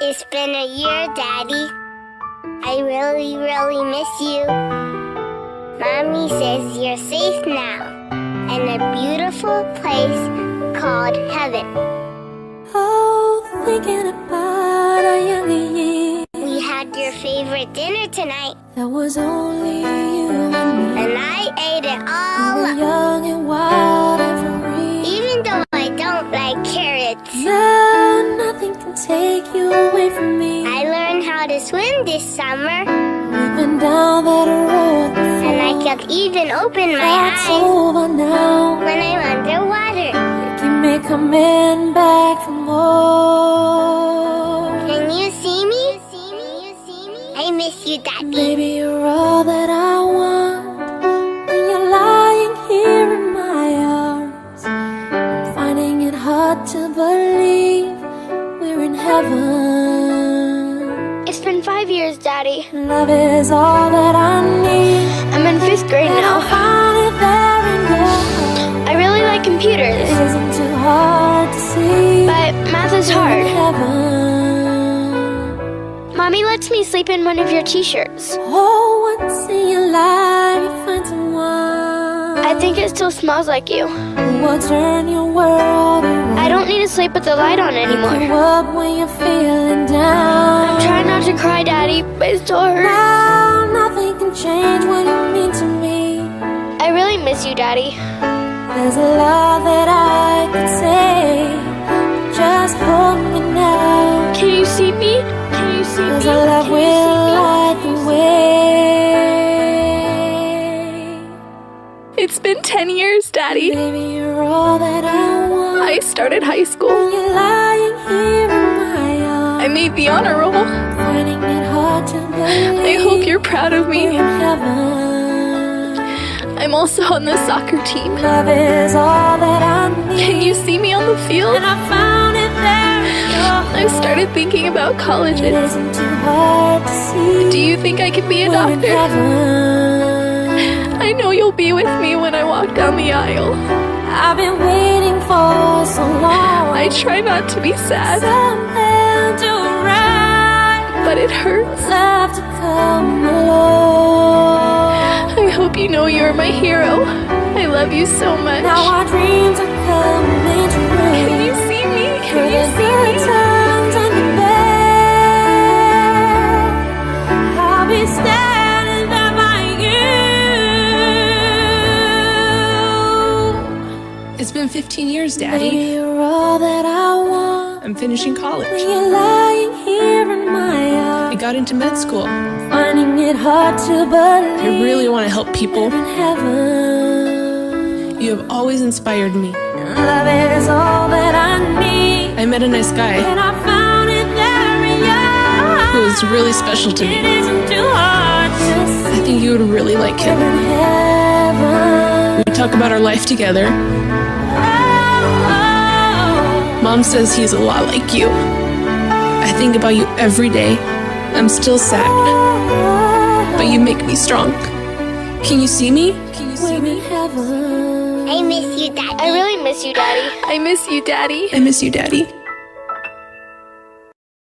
It's been a year, Daddy. I really, really miss you. Mommy says you're safe now in a beautiful place called heaven. Oh, thinking about our younger years. We had your favorite dinner tonight, There was only you and me. and I ate it all We were up. young and wild and free. Even though I don't like carrots. Now nothing can take you away from me. I learned how to swim this summer, We've been down that road before. and I can even open my That's eyes over now. when I'm underwater. You keep me coming back for more. Can you see me? I miss you, Daddy. Baby, you're all that I want. When you're lying here in my arms, I'm finding it hard to believe we're in heaven. It's been 5 years, Daddy. Love is all that I need. I'm in 5th grade And I now. found it there in your heart. I really like It computers, isn't too hard to see. but math is We're in hard. heaven. Mommy lets me sleep in one of your t-shirts. Oh, once in your life you find someone I think it still smells like you. who will turn your world around. I don't need to sleep with the light on Pick you anymore. up when you're feeling down. I'm trying not to cry, Daddy, but it still hurts. Now nothing can change what you mean to me. I really miss you, Daddy. There's a lot that I could say. Just hold me now. Can you see me? Can you see me? Cause our love Can you will see me? light the way. It's been 10 years, Daddy. Baby, you're all that I want. I started high school. You're lying here in my arms. I made the honor roll. Finding it hard to believe. I hope you're proud of we're me. in heaven. I'm also on the soccer team. Love is all that I need. Can you see me on the field? And I found it there in your heart. I've started thinking about It colleges. isn't too hard to see. Do you think I could be a We're in doctor? heaven. I know you'll be with me when I walk down the aisle. I've been waiting for so long. I try not to be sad, Something to right. but it hurts. Love to come along. I hope you know you're my hero. I love you so much. Now our dreams are coming true. Can you see me? For Can you the see good me? times and the bad, I'll be standing there by you. It's been 15 years, Baby, Daddy. you're all that I want. I'm finishing When college. you're lying here in my I arms, got into med school. finding it hard to believe. I really want to help people. we're in heaven. You have always inspired me. Love is all that I need. I met a nice guy And I found it there in your heart. who was really special to It me. isn't too hard to I see. think you would really like We're him. in heaven. We talk about our life together. Oh, Mom says he's a lot like you. I think about you every day. I'm still sad, but you make me strong. Can you see me? Can you see we're me? in heaven. I miss you, Daddy. I really miss you, Daddy. I miss you, Daddy. I miss you, Daddy.